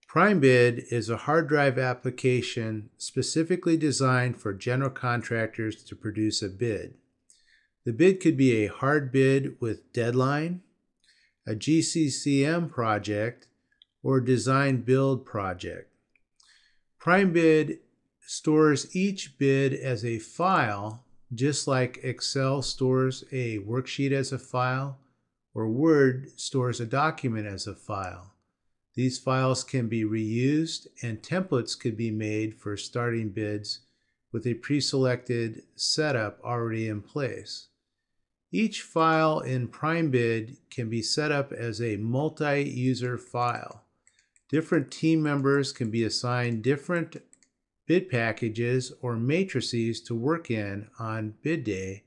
PrimeBid is a hard drive application specifically designed for general contractors to produce a bid. The bid could be a hard bid with deadline, a GCCM project, or design build project. PrimeBid stores each bid as a file, just like Excel stores a worksheet as a file, or Word stores a document as a file. These files can be reused, and templates could be made for starting bids with a pre-selected setup already in place. Each file in PrimeBid can be set up as a multi-user file. Different team members can be assigned different bid packages or matrices to work in on bid day,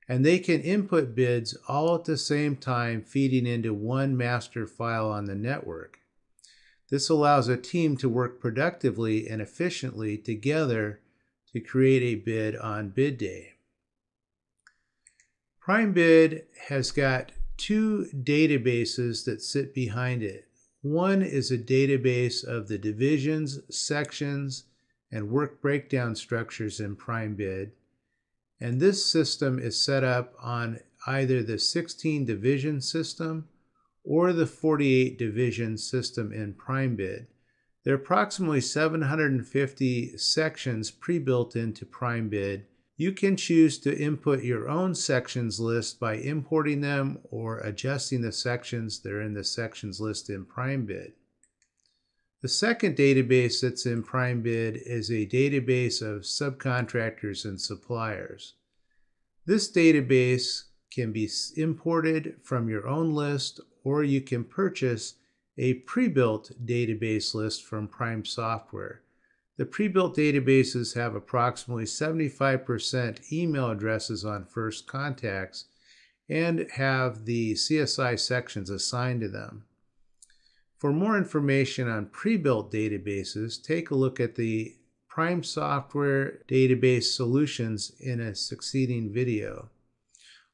and they can input bids all at the same time, feeding into one master file on the network. This allows a team to work productively and efficiently together to create a bid on bid day. PrimeBid has got two databases that sit behind it. One is a database of the divisions, sections, and work breakdown structures in PrimeBid, and this system is set up on either the 16 division system or the 48 division system in PrimeBid. There are approximately 750 sections pre-built into PrimeBid. You can choose to input your own sections list by importing them or adjusting the sections that are in the sections list in PrimeBid. The second database that's in PrimeBid is a database of subcontractors and suppliers. This database can be imported from your own list, or you can purchase a pre-built database list from Prime Software. The pre-built databases have approximately 75% email addresses on first contacts and have the CSI sections assigned to them. For more information on pre-built databases, take a look at the Prime Software database solutions in a succeeding video.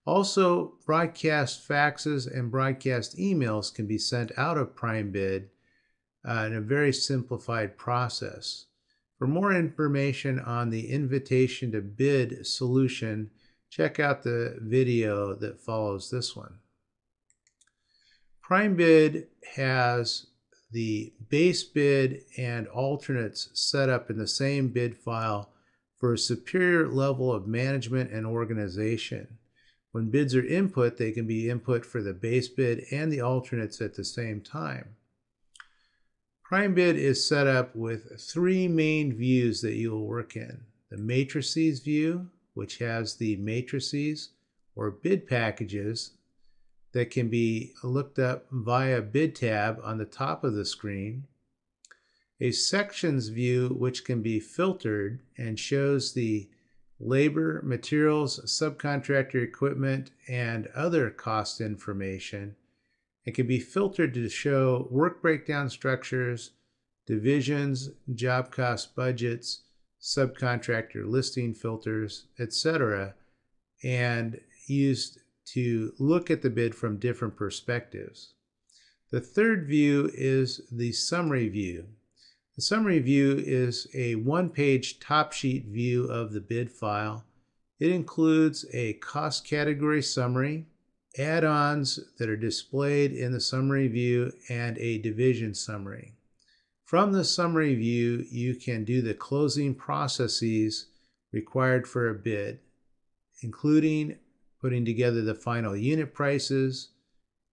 Also, broadcast faxes and broadcast emails can be sent out of PrimeBid in a very simplified process. For more information on the invitation to bid solution, check out the video that follows this one. PrimeBid has the base bid and alternates set up in the same bid file for a superior level of management and organization. When bids are input, they can be input for the base bid and the alternates at the same time. PrimeBid is set up with three main views that you will work in. The matrices view, which has the matrices or bid packages that can be looked up via bid tab on the top of the screen. A sections view, which can be filtered and shows the labor, materials, subcontractor equipment, and other cost information. It can be filtered to show work breakdown structures, divisions, job cost budgets, subcontractor listing filters, etc., and used to look at the bid from different perspectives. The third view is the summary view. The summary view is a one-page top sheet view of the bid file. It includes a cost category summary, add-ons that are displayed in the summary view, and a division summary. From the summary view, you can do the closing processes required for a bid, including putting together the final unit prices,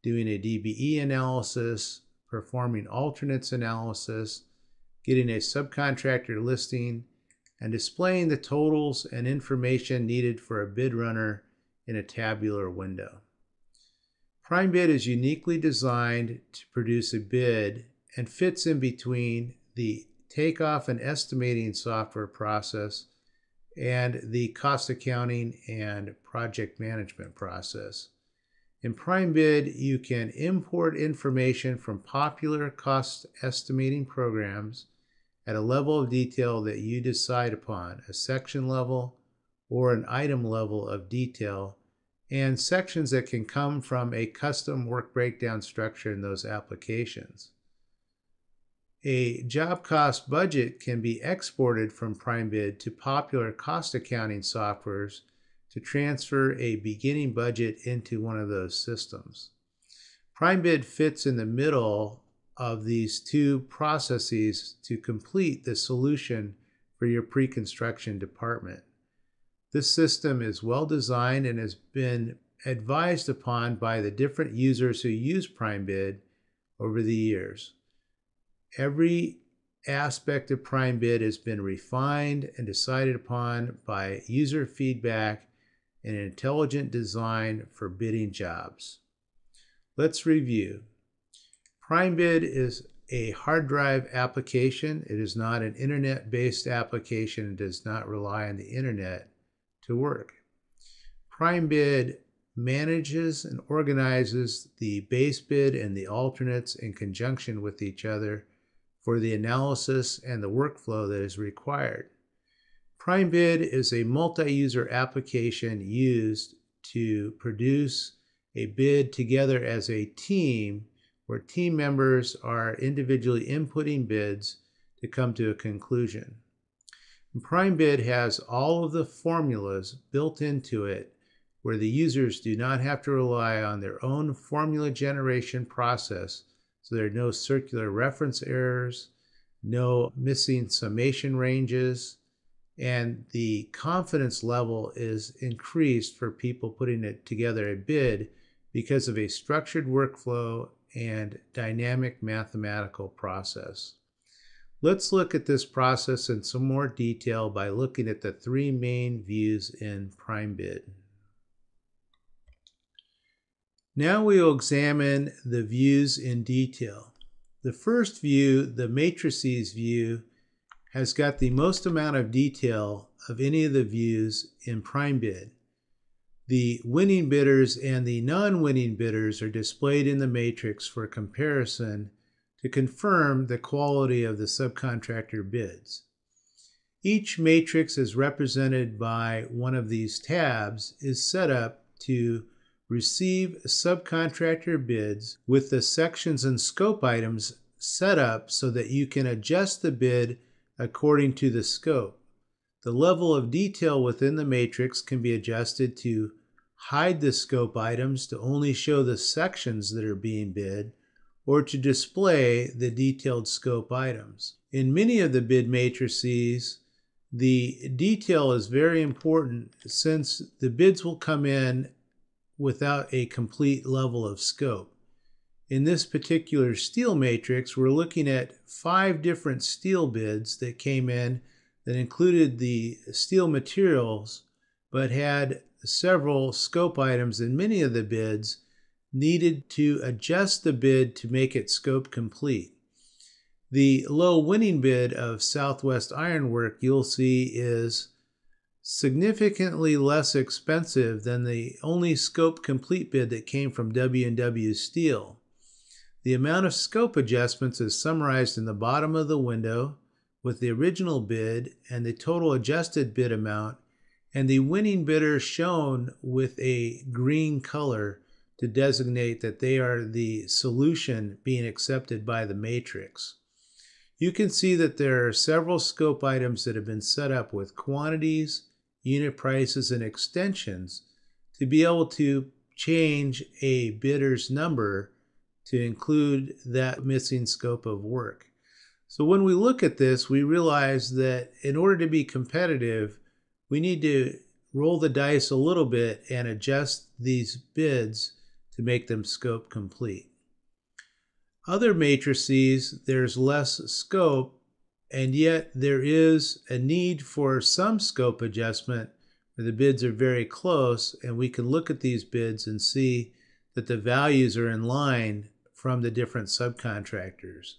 doing a DBE analysis, performing alternates analysis, getting a subcontractor listing, and displaying the totals and information needed for a bid runner in a tabular window. PrimeBid is uniquely designed to produce a bid and fits in between the takeoff and estimating software process and the cost accounting and project management process. In PrimeBid, you can import information from popular cost estimating programs at a level of detail that you decide upon, a section level or an item level of detail, and sections that can come from a custom work breakdown structure in those applications. A job cost budget can be exported from PrimeBid to popular cost accounting softwares to transfer a beginning budget into one of those systems. PrimeBid fits in the middle of these two processes to complete the solution for your pre-construction department. This system is well designed and has been advised upon by the different users who use PrimeBid over the years. Every aspect of PrimeBid has been refined and decided upon by user feedback and intelligent design for bidding jobs. Let's review. PrimeBid is a hard drive application. It is not an internet-based application. It does not rely on the internet to work. PrimeBid manages and organizes the base bid and the alternates in conjunction with each other for the analysis and the workflow that is required. PrimeBid is a multi-user application used to produce a bid together as a team where team members are individually inputting bids to come to a conclusion. And PrimeBid has all of the formulas built into it where the users do not have to rely on their own formula generation process, so there are no circular reference errors, no missing summation ranges, and the confidence level is increased for people putting it together a bid because of a structured workflow and dynamic mathematical process. Let's look at this process in some more detail by looking at the three main views in PrimeBid. Now we will examine the views in detail. The first view, the matrices view, has got the most amount of detail of any of the views in PrimeBid. The winning bidders and the non-winning bidders are displayed in the matrix for comparison to confirm the quality of the subcontractor bids. Each matrix is represented by one of these tabs is set up to receive subcontractor bids with the sections and scope items set up so that you can adjust the bid according to the scope. The level of detail within the matrix can be adjusted to hide the scope items to only show the sections that are being bid, or to display the detailed scope items. In many of the bid matrices, the detail is very important since the bids will come in without a complete level of scope. In this particular steel matrix, we're looking at 5 different steel bids that came in that included the steel materials, but had several scope items, and many of the bids needed to adjust the bid to make it scope complete. The low winning bid of Southwest Ironwork, you'll see, is significantly less expensive than the only scope complete bid that came from W&W Steel. The amount of scope adjustments is summarized in the bottom of the window with the original bid and the total adjusted bid amount, and the winning bidder shown with a green color to designate that they are the solution being accepted by the matrix. You can see that there are several scope items that have been set up with quantities, unit prices, and extensions to be able to change a bidder's number to include that missing scope of work. So when we look at this, we realize that in order to be competitive, we need to roll the dice a little bit and adjust these bids to make them scope complete. Other matrices, there's less scope, and yet there is a need for some scope adjustment where the bids are very close, and we can look at these bids and see that the values are in line from the different subcontractors.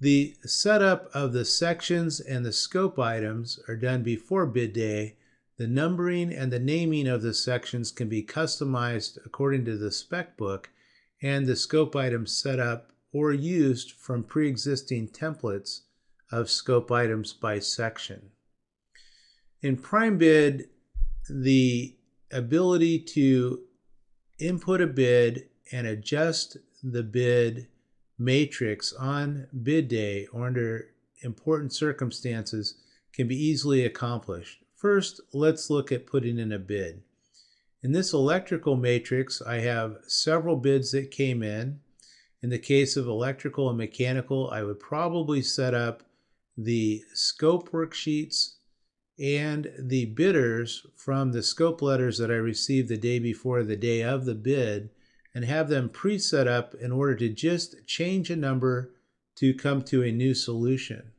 The setup of the sections and the scope items are done before bid day. The numbering and the naming of the sections can be customized according to the spec book, and the scope items set up or used from pre-existing templates of scope items by section. In PrimeBid, the ability to input a bid and adjust the bid matrix on bid day or under important circumstances can be easily accomplished. First, let's look at putting in a bid. In this electrical matrix, I have several bids that came in. In the case of electrical and mechanical, I would probably set up the scope worksheets and the bidders from the scope letters that I received the day before the day of the bid and have them pre-set up in order to just change a number to come to a new solution.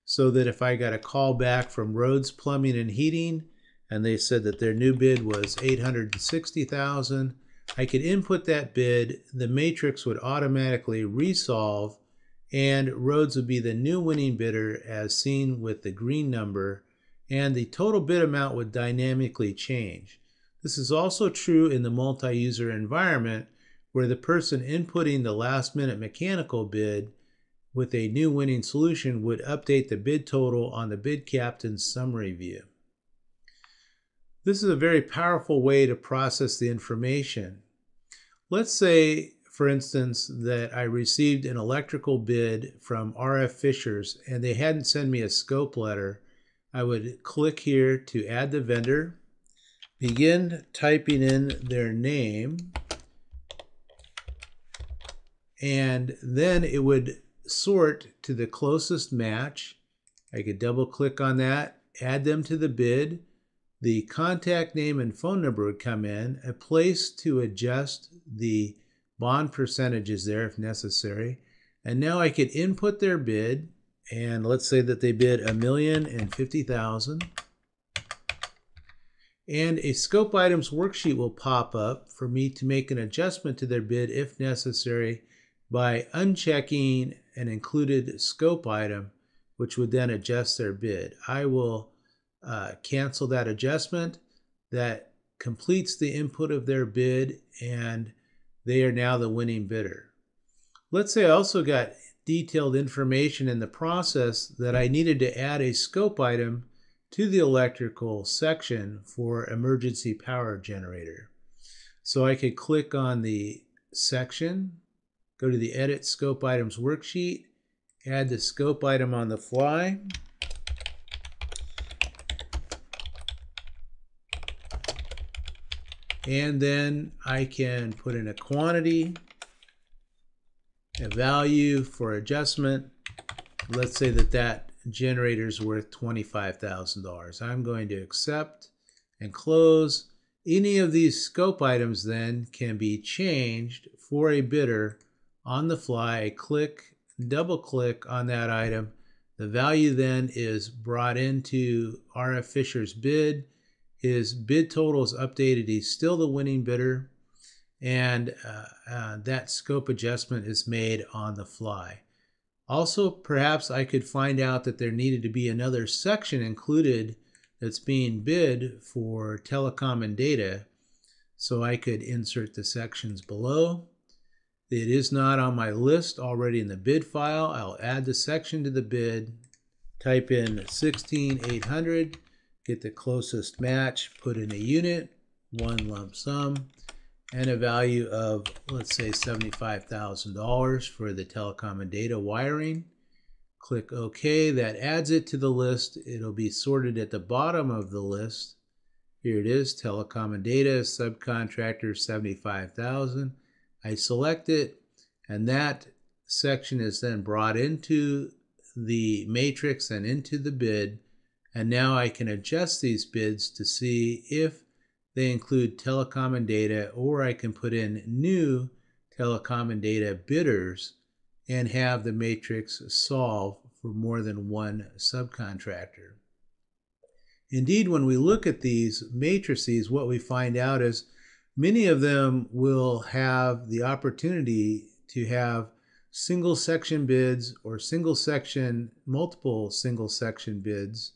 So that if I got a call back from Roads Plumbing and Heating and they said that their new bid was $860,000, I could input that bid, the matrix would automatically resolve, and Rhodes would be the new winning bidder as seen with the green number, and the total bid amount would dynamically change. This is also true in the multi-user environment where the person inputting the last-minute mechanical bid with a new winning solution would update the bid total on the bid captain's summary view. This is a very powerful way to process the information. Let's say, for instance, that I received an electrical bid from RF Fishers and they hadn't sent me a scope letter. I would click here to add the vendor, begin typing in their name, and then it would sort to the closest match. I could double click on that, add them to the bid. The contact name and phone number would come in, a place to adjust the bond percentages there if necessary. And now I could input their bid, and let's say that they bid $1,050,000. And a scope items worksheet will pop up for me to make an adjustment to their bid if necessary by unchecking an included scope item, which would then adjust their bid. I will cancel that adjustment. That completes the input of their bid, and they are now the winning bidder. Let's say I also got detailed information in the process that I needed to add a scope item to the electrical section for emergency power generator. So I could click on the section, go to the Edit Scope Items worksheet, add the scope item on the fly, and then I can put in a quantity, a value for adjustment. Let's say that that generator is worth $25,000. I'm going to accept and close. Any of these scope items then can be changed for a bidder on the fly. I click, double click on that item. The value then is brought into RF Fisher's bid. His bid total is updated. He's still the winning bidder, and that scope adjustment is made on the fly. Also, perhaps I could find out that there needed to be another section included that's being bid for telecom and data, so I could insert the sections below. It is not on my list already in the bid file. I'll add the section to the bid, type in 16,800, get the closest match, put in a unit, one lump sum, and a value of, let's say, $75,000 for the telecom and data wiring. Click OK. That adds it to the list. It'll be sorted at the bottom of the list. Here it is, telecom and data, subcontractor, $75,000. I select it, and that section is then brought into the matrix and into the bid. And now I can adjust these bids to see if they include telecom and data, or I can put in new telecom and data bidders and have the matrix solve for more than one subcontractor. Indeed, when we look at these matrices, what we find out is many of them will have the opportunity to have single section bids or multiple single section bids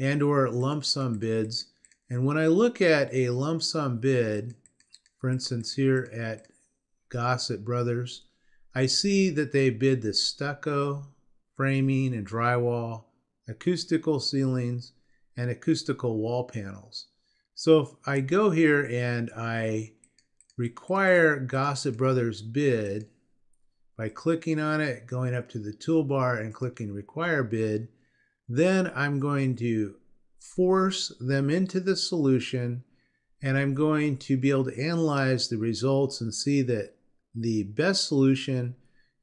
and or lump sum bids. And when I look at a lump sum bid, for instance here at Gossett Brothers, I see that they bid the stucco, framing and drywall, acoustical ceilings, and acoustical wall panels. So if I go here and I require Gossett Brothers bid by clicking on it, going up to the toolbar and clicking Require Bid. Then I'm going to force them into the solution, and I'm going to be able to analyze the results and see that the best solution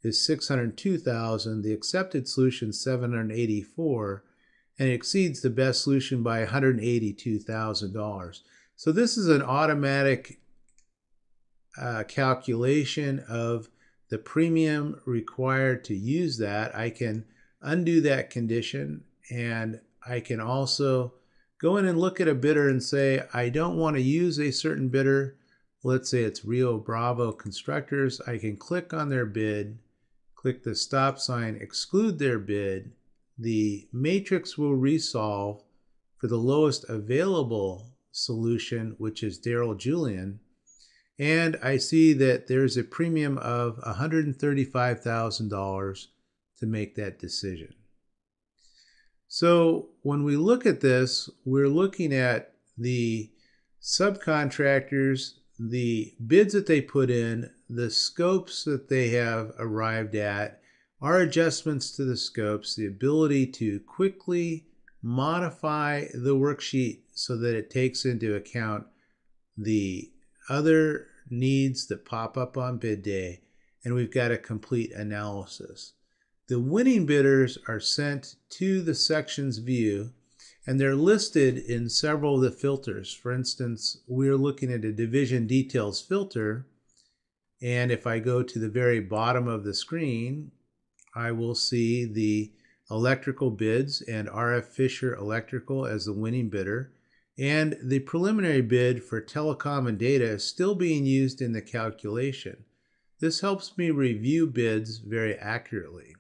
is $602,000, the accepted solution $784, and it exceeds the best solution by $182,000. So this is an automatic calculation of the premium required to use that. I can undo that condition, and I can also go in and look at a bidder and say, I don't want to use a certain bidder. Let's say it's Rio Bravo Constructors. I can click on their bid, click the stop sign, exclude their bid. The matrix will resolve for the lowest available solution, which is Daryl Julian. And I see that there's a premium of $135,000 to make that decision. So when we look at this, we're looking at the subcontractors, the bids that they put in, the scopes that they have arrived at, our adjustments to the scopes, the ability to quickly modify the worksheet so that it takes into account the other needs that pop up on bid day, and we've got a complete analysis. The winning bidders are sent to the sections view, and they're listed in several of the filters. For instance, we're looking at a division details filter, and if I go to the very bottom of the screen, I will see the electrical bids and RF Fisher Electrical as the winning bidder. And the preliminary bid for telecom and data is still being used in the calculation. This helps me review bids very accurately.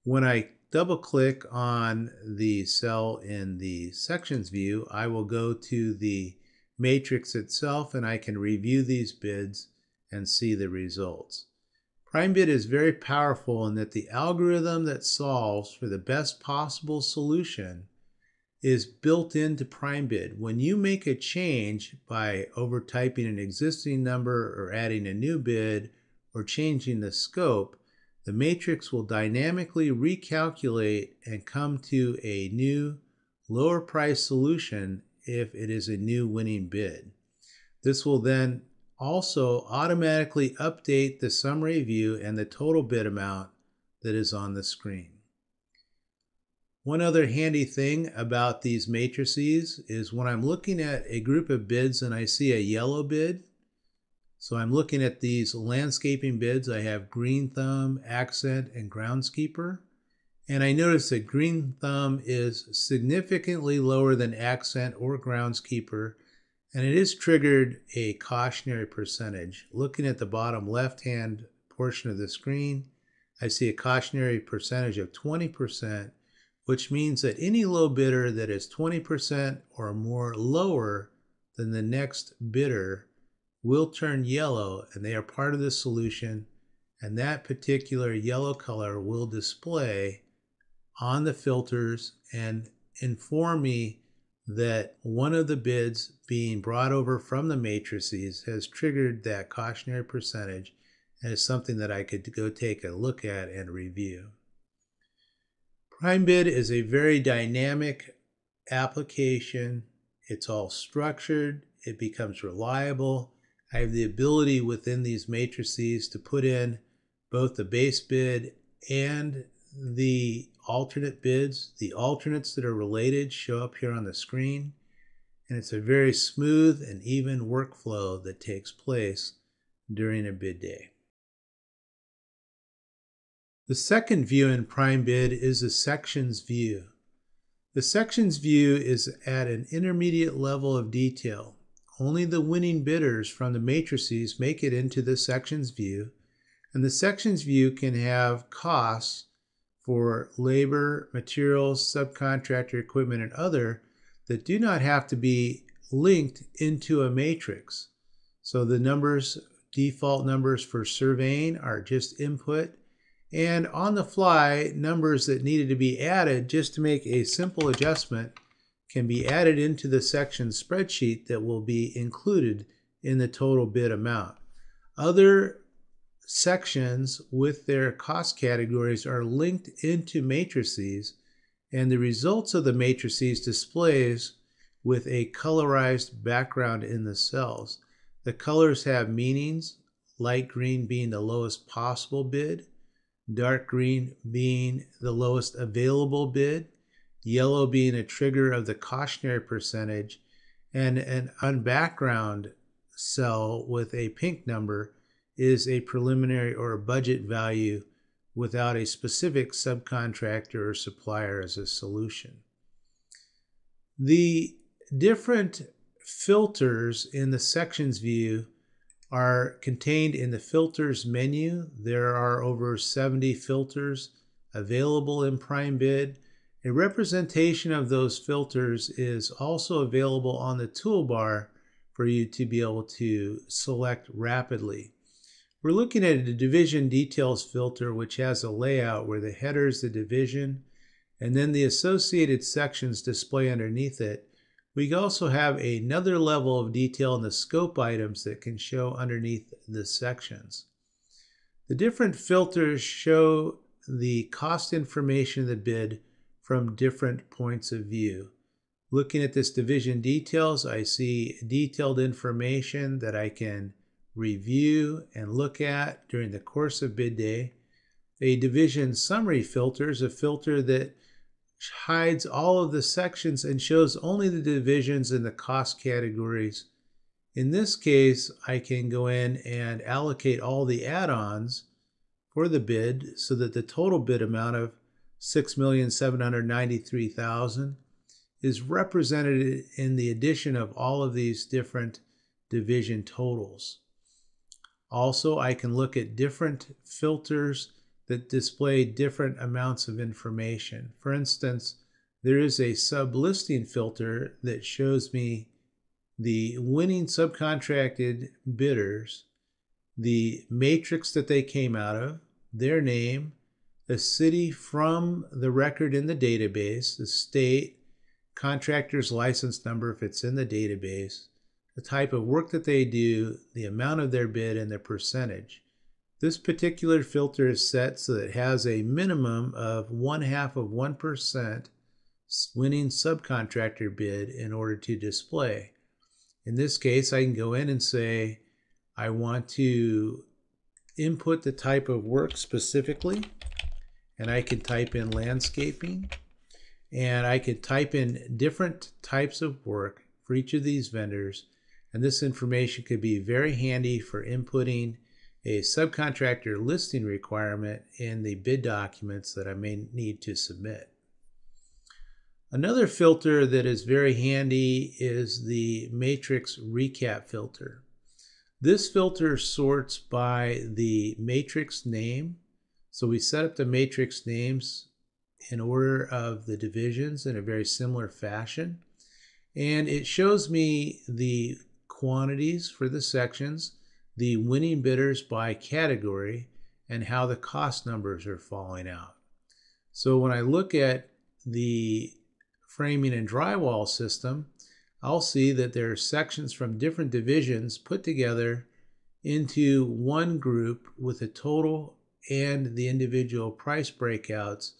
When I double click on the cell in the sections view, I will go to the matrix itself and I can review these bids and see the results. PrimeBid is very powerful in that the algorithm that solves for the best possible solution is built into PrimeBid. When you make a change by overtyping an existing number or adding a new bid or changing the scope, the matrix will dynamically recalculate and come to a new lower price solution if it is a new winning bid. This will then also automatically update the summary view and the total bid amount that is on the screen. One other handy thing about these matrices is when I'm looking at a group of bids and I see a yellow bid, so I'm looking at these landscaping bids, I have Green Thumb, Accent, and Groundskeeper, and I notice that Green Thumb is significantly lower than Accent or Groundskeeper, and it is triggered a cautionary percentage. Looking at the bottom left-hand portion of the screen, I see a cautionary percentage of 20%, which means that any low bidder that is 20% or more lower than the next bidder will turn yellow, and they are part of the solution, and that particular yellow color will display on the filters and inform me that one of the bids being brought over from the matrices has triggered that cautionary percentage, and is something that I could go take a look at and review. PrimeBid is a very dynamic application. It's all structured. It becomes reliable. I have the ability within these matrices to put in both the base bid and the alternate bids. The alternates that are related show up here on the screen, and it's a very smooth and even workflow that takes place during a bid day. The second view in PrimeBid is the sections view. The sections view is at an intermediate level of detail. Only the winning bidders from the matrices make it into the sections view, and the sections view can have costs for labor, materials, subcontractor equipment, and other that do not have to be linked into a matrix. So the numbers, default numbers for surveying, are just input, and on the fly, numbers that needed to be added just to make a simple adjustment can be added into the section spreadsheet that will be included in the total bid amount. Other sections with their cost categories are linked into matrices, and the results of the matrices displays with a colorized background in the cells. The colors have meanings, light green being the lowest possible bid, dark green being the lowest available bid, yellow being a trigger of the cautionary percentage, and an unbackground cell with a pink number is a preliminary or a budget value without a specific subcontractor or supplier as a solution. The different filters in the sections view are contained in the filters menu. There are over 70 filters available in Prime Bid. A representation of those filters is also available on the toolbar for you to be able to select rapidly. We're looking at a division details filter, which has a layout where the header is the division and then the associated sections display underneath it. We also have another level of detail in the scope items that can show underneath the sections. The different filters show the cost information of the bid from different points of view. Looking at this division details, I see detailed information that I can review and look at during the course of bid day. A division summary filter is a filter that hides all of the sections and shows only the divisions and the cost categories. In this case, I can go in and allocate all the add-ons for the bid so that the total bid amount of $6,793,000 is represented in the addition of all of these different division totals. Also, I can look at different filters that display different amounts of information. For instance, there is a sub-listing filter that shows me the winning subcontracted bidders, the matrix that they came out of, their name, the city from the record in the database, the state, contractor's license number if it's in the database, the type of work that they do, the amount of their bid, and their percentage. This particular filter is set so that it has a minimum of 0.5% winning subcontractor bid in order to display. In this case, I can go in and say, I want to input the type of work specifically, and I can type in landscaping, and I can type in different types of work for each of these vendors, and this information could be very handy for inputting a subcontractor listing requirement in the bid documents that I may need to submit. Another filter that is very handy is the matrix recap filter. This filter sorts by the matrix name. So we set up the matrix names in order of the divisions in a very similar fashion. And it shows me the quantities for the sections, the winning bidders by category, and how the cost numbers are falling out. So when I look at the framing and drywall system, I'll see that there are sections from different divisions put together into one group with a total and the individual price breakouts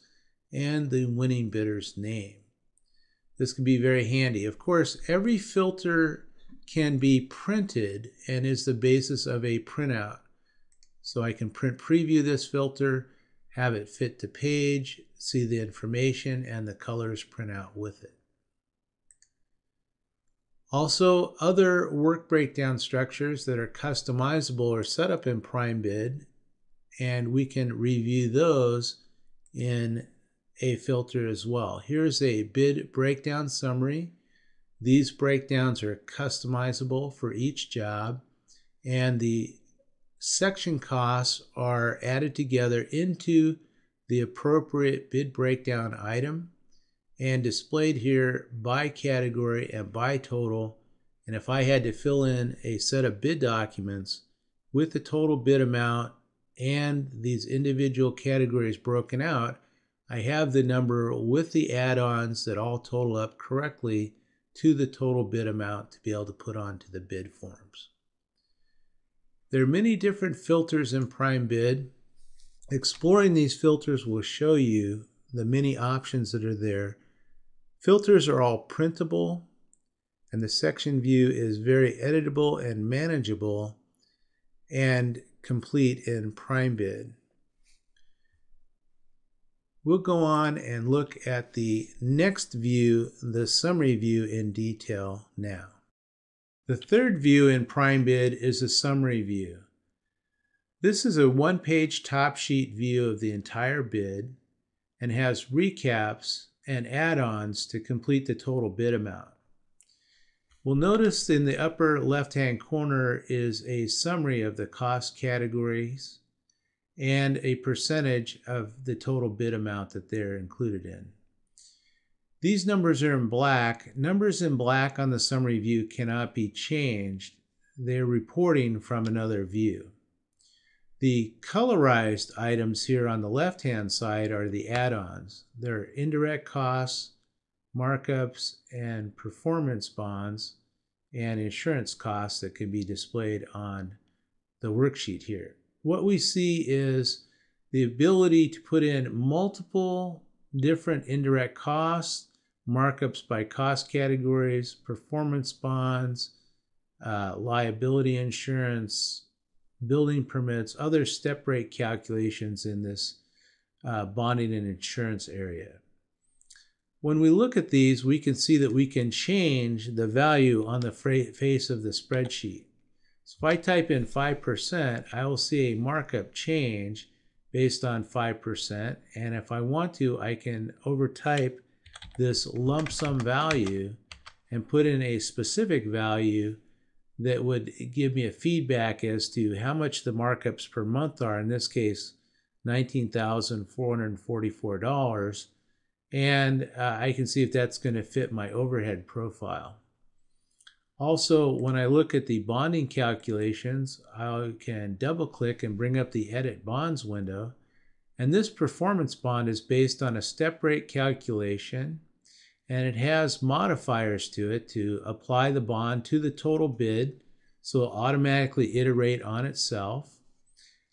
and the winning bidder's name. This can be very handy. Of course, every filter can be printed and is the basis of a printout. So I can print preview this filter, have it fit to page, see the information, and the colors print out with it. Also, other work breakdown structures that are customizable are set up in Prime Bid, and we can review those in a filter as well. Here's a bid breakdown summary. These breakdowns are customizable for each job, and the section costs are added together into the appropriate bid breakdown item and displayed here by category and by total. And if I had to fill in a set of bid documents with the total bid amount and these individual categories broken out, I have the number with the add-ons that all total up correctly to the total bid amount to be able to put onto the bid forms. There are many different filters in Prime Bid. Exploring these filters will show you the many options that are there. Filters are all printable, and the section view is very editable and manageable and complete in Prime Bid. We'll go on and look at the next view, the summary view, in detail now. The third view in Prime Bid is the summary view. This is a one-page top sheet view of the entire bid and has recaps and add-ons to complete the total bid amount. We'll notice in the upper left-hand corner is a summary of the cost categories and a percentage of the total bid amount that they're included in. These numbers are in black. Numbers in black on the summary view cannot be changed. They're reporting from another view. The colorized items here on the left-hand side are the add-ons. They're indirect costs, markups, and performance bonds, and insurance costs that can be displayed on the worksheet here. What we see is the ability to put in multiple different indirect costs, markups by cost categories, performance bonds, liability insurance, building permits, other step rate calculations in this bonding and insurance area. When we look at these, we can see that we can change the value on the face of the spreadsheet. So if I type in 5%, I will see a markup change based on 5. And if I want to, I can overtype this lump sum value and put in a specific value that would give me a feedback as to how much the markups per month are. In this case, $19,444. And I can see if that's going to fit my overhead profile. Also, when I look at the bonding calculations, I can double click and bring up the Edit Bonds window. And this performance bond is based on a step rate calculation, and it has modifiers to it to apply the bond to the total bid, so it'll automatically iterate on itself.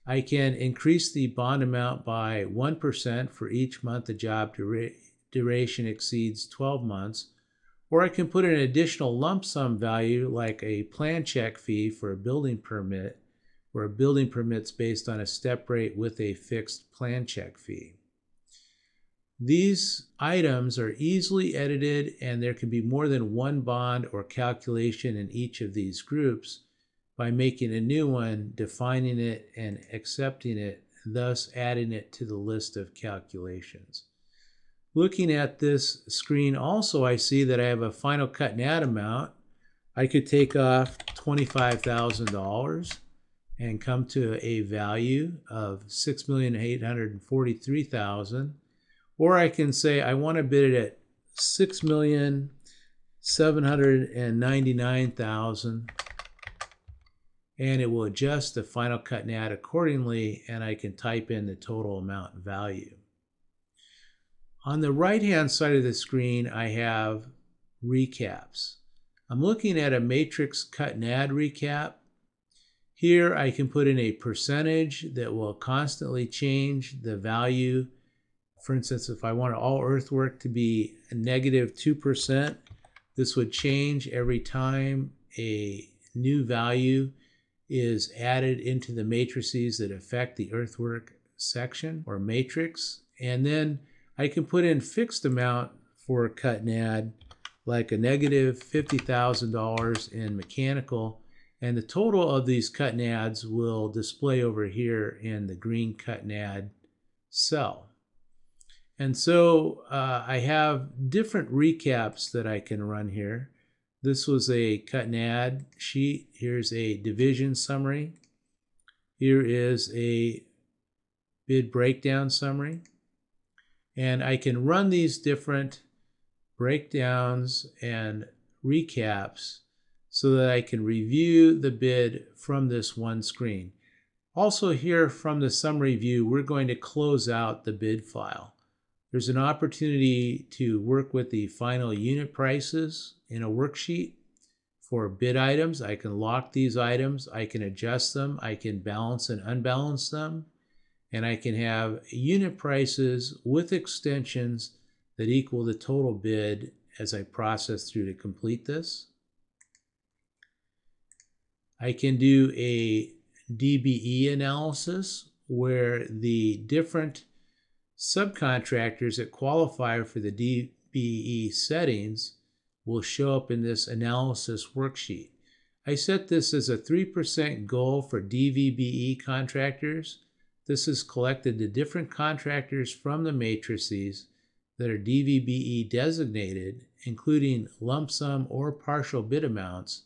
I can increase the bond amount by 1% for each month the job duration exceeds 12 months, or I can put an additional lump sum value like a plan check fee for a building permit, where a building permit's based on a step rate with a fixed plan check fee. These items are easily edited, and there can be more than one bond or calculation in each of these groups by making a new one, defining it, and accepting it, thus adding it to the list of calculations. Looking at this screen also, I see that I have a final cut and add amount. I could take off $25,000 and come to a value of $6,843,000. Or I can say I want to bid it at $6,799,000, and it will adjust the final cut and add accordingly, and I can type in the total amount value. On the right-hand side of the screen, I have recaps. I'm looking at a matrix cut and add recap. Here I can put in a percentage that will constantly change the value. For instance, if I want all earthwork to be a -2%, this would change every time a new value is added into the matrices that affect the earthwork section or matrix. And then I can put in fixed amount for cut and add, like a -$50,000 in mechanical, and the total of these cut and adds will display over here in the green cut and add cell. And so I have different recaps that I can run here. This was a cut and add sheet. Here's a division summary. Here is a bid breakdown summary. And I can run these different breakdowns and recaps so that I can review the bid from this one screen. Also here from the summary view, we're going to close out the bid file. There's an opportunity to work with the final unit prices in a worksheet for bid items. I can lock these items, I can adjust them, I can balance and unbalance them, and I can have unit prices with extensions that equal the total bid as I process through to complete this. I can do a DBE analysis where the different subcontractors that qualify for the DBE settings will show up in this analysis worksheet. I set this as a 3% goal for DBE contractors. This is collected the different contractors from the matrices that are DBE designated, including lump sum or partial bid amounts,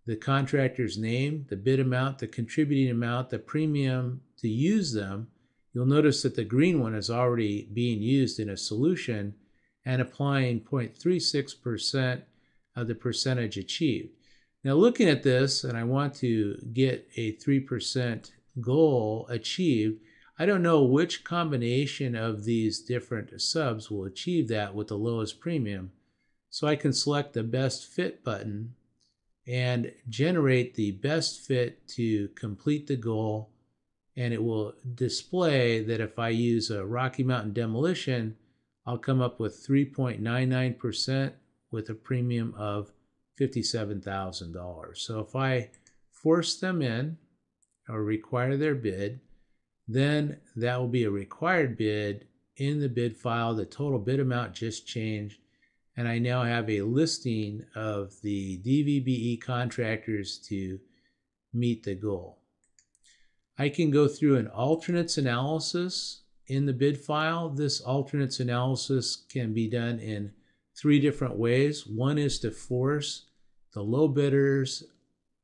the contractor's name, the bid amount, the contributing amount, the premium to use them. You'll notice that the green one is already being used in a solution and applying 0.36% of the percentage achieved. Now looking at this, and I want to get a 3% goal achieved, I don't know which combination of these different subs will achieve that with the lowest premium. So I can select the best fit button and generate the best fit to complete the goal. And it will display that if I use a Rocky Mountain demolition, I'll come up with 3.99% with a premium of $57,000. So if I force them in or require their bid, then that will be a required bid in the bid file. The total bid amount just changed, and I now have a listing of the DBE contractors to meet the goal. I can go through an alternates analysis in the bid file. This alternates analysis can be done in 3 different ways. One is to force the low bidders'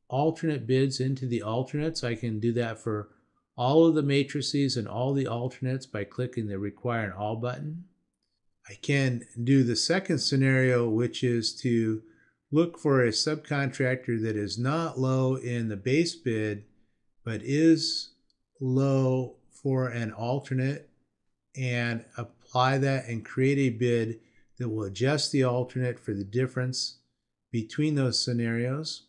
alternate bids into the alternates. I can do that for all of the matrices and all the alternates by clicking the Require an All button. I can do the second scenario, which is to look for a subcontractor that is not low in the base bid, but is low for an alternate, and apply that and create a bid that will adjust the alternate for the difference between those scenarios.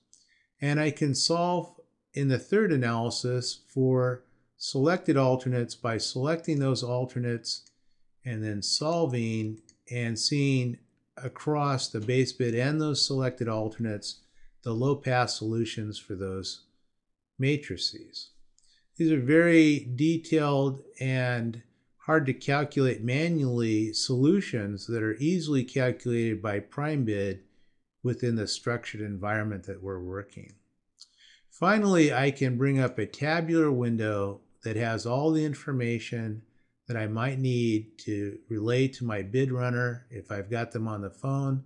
And I can solve in the third analysis for selected alternates by selecting those alternates and then solving and seeing across the base bid and those selected alternates the low pass solutions for those matrices. These are very detailed and hard to calculate manually solutions that are easily calculated by prime bid within the structured environment that we're working. Finally, I can bring up a tabular window that has all the information that I might need to relay to my bid runner if I've got them on the phone,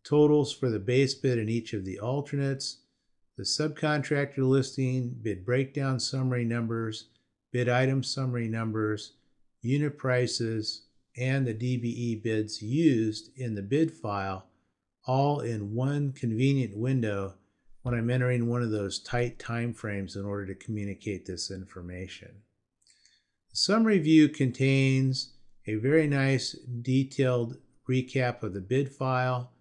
totals for the base bid and each of the alternates, the subcontractor listing, bid breakdown summary numbers, bid item summary numbers, unit prices, and the DBE bids used in the bid file, all in one convenient window when I'm entering one of those tight time frames in order to communicate this information. The summary view contains a very nice detailed recap of the bid file,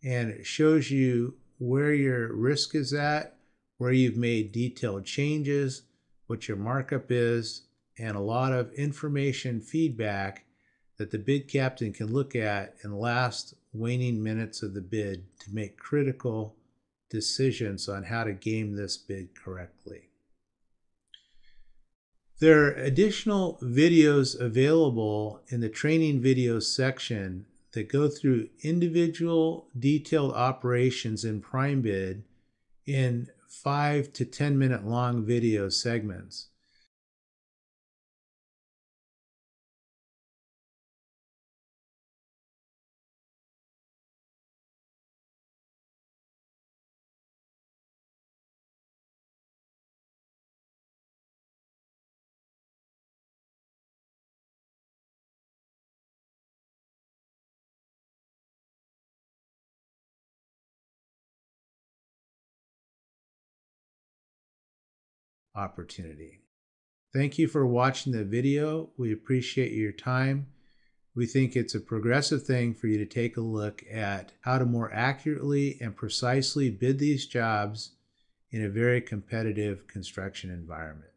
and it shows you where your risk is at, where you've made detailed changes, what your markup is, and a lot of information feedback that the bid captain can look at in the last waning minutes of the bid to make critical decisions on how to game this bid correctly. There are additional videos available in the training videos section that go through individual detailed operations in prime bid in 5 to 10 minute long video segments. Opportunity. Thank you for watching the video. We appreciate your time. We think it's a progressive thing for you to take a look at how to more accurately and precisely bid these jobs in a very competitive construction environment.